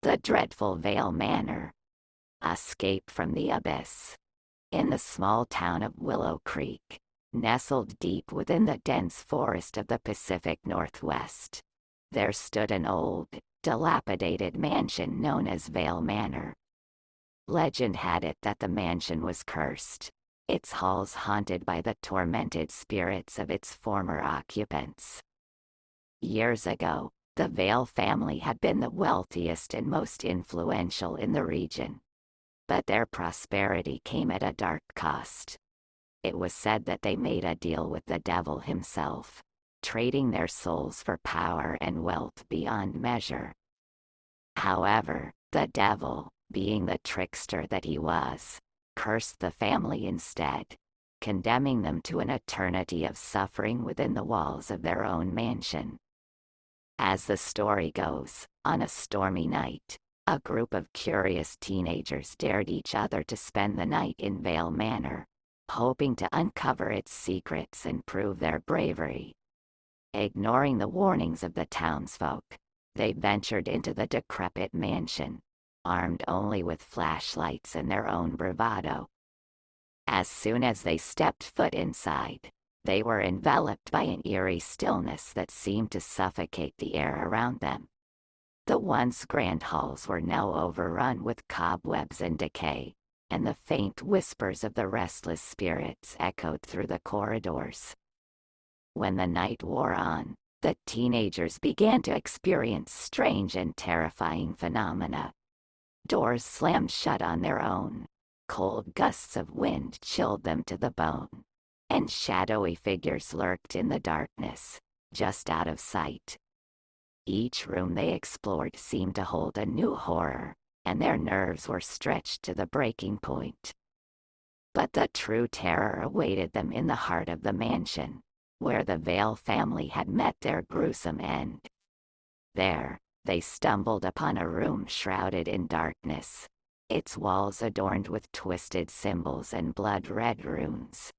The dreadful Vale Manor. Escape from the abyss. In the small town of Willow Creek, nestled deep within the dense forest of the Pacific Northwest, there stood an old, dilapidated mansion known as Vale Manor. Legend had it that the mansion was cursed, its halls haunted by the tormented spirits of its former occupants. Years ago, the Vale family had been the wealthiest and most influential in the region. But their prosperity came at a dark cost. It was said that they made a deal with the devil himself, trading their souls for power and wealth beyond measure. However, the devil, being the trickster that he was, cursed the family instead, condemning them to an eternity of suffering within the walls of their own mansion. As the story goes, on a stormy night, a group of curious teenagers dared each other to spend the night in Vale Manor, hoping to uncover its secrets and prove their bravery. Ignoring the warnings of the townsfolk, they ventured into the decrepit mansion, armed only with flashlights and their own bravado. As soon as they stepped foot inside, they were enveloped by an eerie stillness that seemed to suffocate the air around them. The once grand halls were now overrun with cobwebs and decay, and the faint whispers of the restless spirits echoed through the corridors. When the night wore on, the teenagers began to experience strange and terrifying phenomena. Doors slammed shut on their own, cold gusts of wind chilled them to the bone, and shadowy figures lurked in the darkness, just out of sight. Each room they explored seemed to hold a new horror, and their nerves were stretched to the breaking point. But the true terror awaited them in the heart of the mansion, where the Vale family had met their gruesome end. There, they stumbled upon a room shrouded in darkness, its walls adorned with twisted symbols and blood-red runes.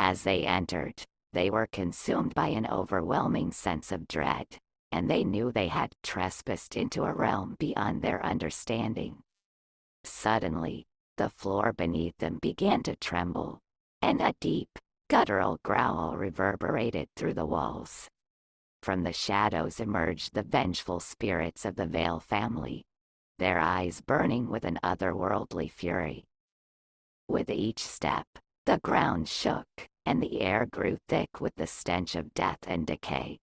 As they entered, they were consumed by an overwhelming sense of dread, and they knew they had trespassed into a realm beyond their understanding. Suddenly, the floor beneath them began to tremble, and a deep, guttural growl reverberated through the walls. From the shadows emerged the vengeful spirits of the Vale family, their eyes burning with an otherworldly fury. With each step, the ground shook, and the air grew thick with the stench of death and decay.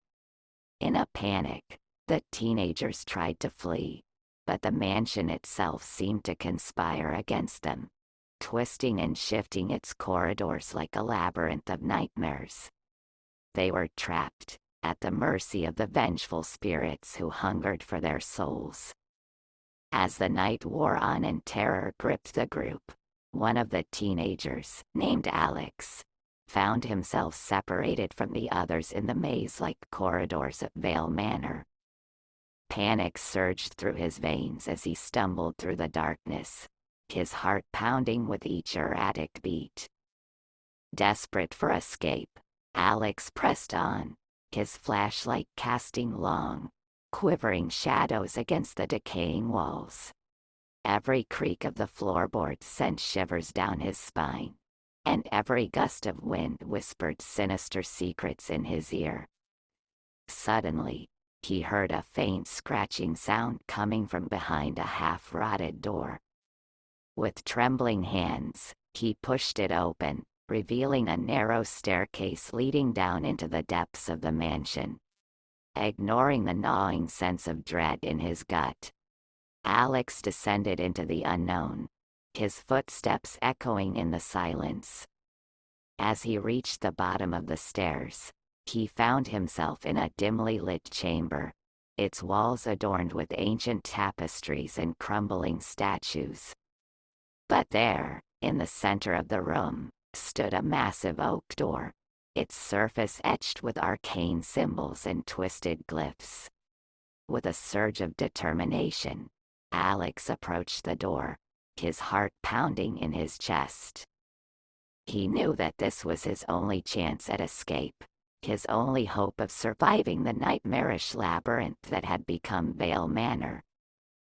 In a panic, the teenagers tried to flee, but the mansion itself seemed to conspire against them, twisting and shifting its corridors like a labyrinth of nightmares. They were trapped, at the mercy of the vengeful spirits who hungered for their souls. As the night wore on and terror gripped the group, one of the teenagers, named Alex, found himself separated from the others in the maze-like corridors of Vale Manor. Panic surged through his veins as he stumbled through the darkness, his heart pounding with each erratic beat. Desperate for escape, Alex pressed on, his flashlight casting long, quivering shadows against the decaying walls. Every creak of the floorboards sent shivers down his spine, and every gust of wind whispered sinister secrets in his ear. Suddenly, he heard a faint scratching sound coming from behind a half-rotted door. With trembling hands, he pushed it open, revealing a narrow staircase leading down into the depths of the mansion. Ignoring the gnawing sense of dread in his gut, Alex descended into the unknown, his footsteps echoing in the silence. As he reached the bottom of the stairs, he found himself in a dimly lit chamber, its walls adorned with ancient tapestries and crumbling statues. But there, in the center of the room, stood a massive oak door, its surface etched with arcane symbols and twisted glyphs. With a surge of determination, Alex approached the door, his heart pounding in his chest. He knew that this was his only chance at escape, his only hope of surviving the nightmarish labyrinth that had become Vale Manor.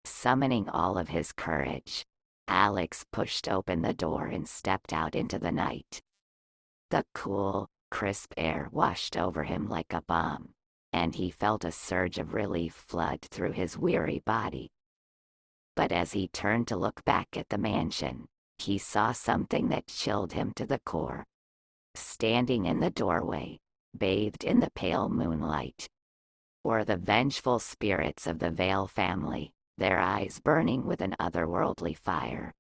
Summoning all of his courage, Alex pushed open the door and stepped out into the night. The cool, crisp air washed over him like a balm, and he felt a surge of relief flood through his weary body. But as he turned to look back at the mansion, he saw something that chilled him to the core. Standing in the doorway, bathed in the pale moonlight, were the vengeful spirits of the Vale family, their eyes burning with an otherworldly fire.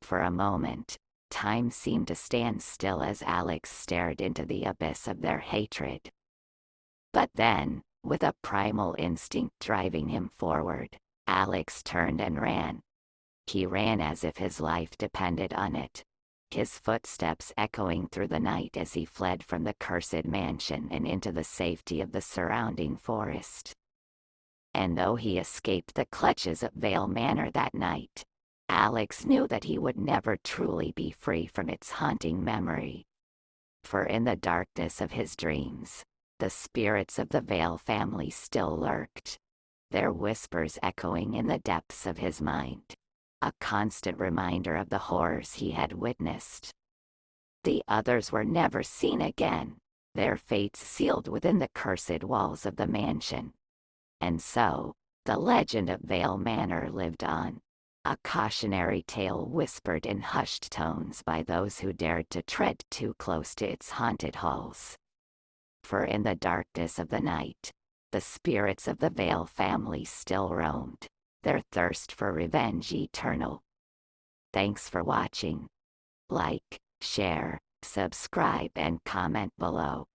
For a moment, time seemed to stand still as Alex stared into the abyss of their hatred. But then, with a primal instinct driving him forward, Alex turned and ran. He ran as if his life depended on it, his footsteps echoing through the night as he fled from the cursed mansion and into the safety of the surrounding forest. And though he escaped the clutches of Vale Manor that night, Alex knew that he would never truly be free from its haunting memory. For in the darkness of his dreams, the spirits of the Vale family still lurked, their whispers echoing in the depths of his mind, a constant reminder of the horrors he had witnessed. The others were never seen again, their fates sealed within the cursed walls of the mansion. And so, the legend of Vale Manor lived on, a cautionary tale whispered in hushed tones by those who dared to tread too close to its haunted halls. For in the darkness of the night, the spirits of the Vale family still roamed, their thirst for revenge eternal. Thanks for watching. Like, share, subscribe and comment below.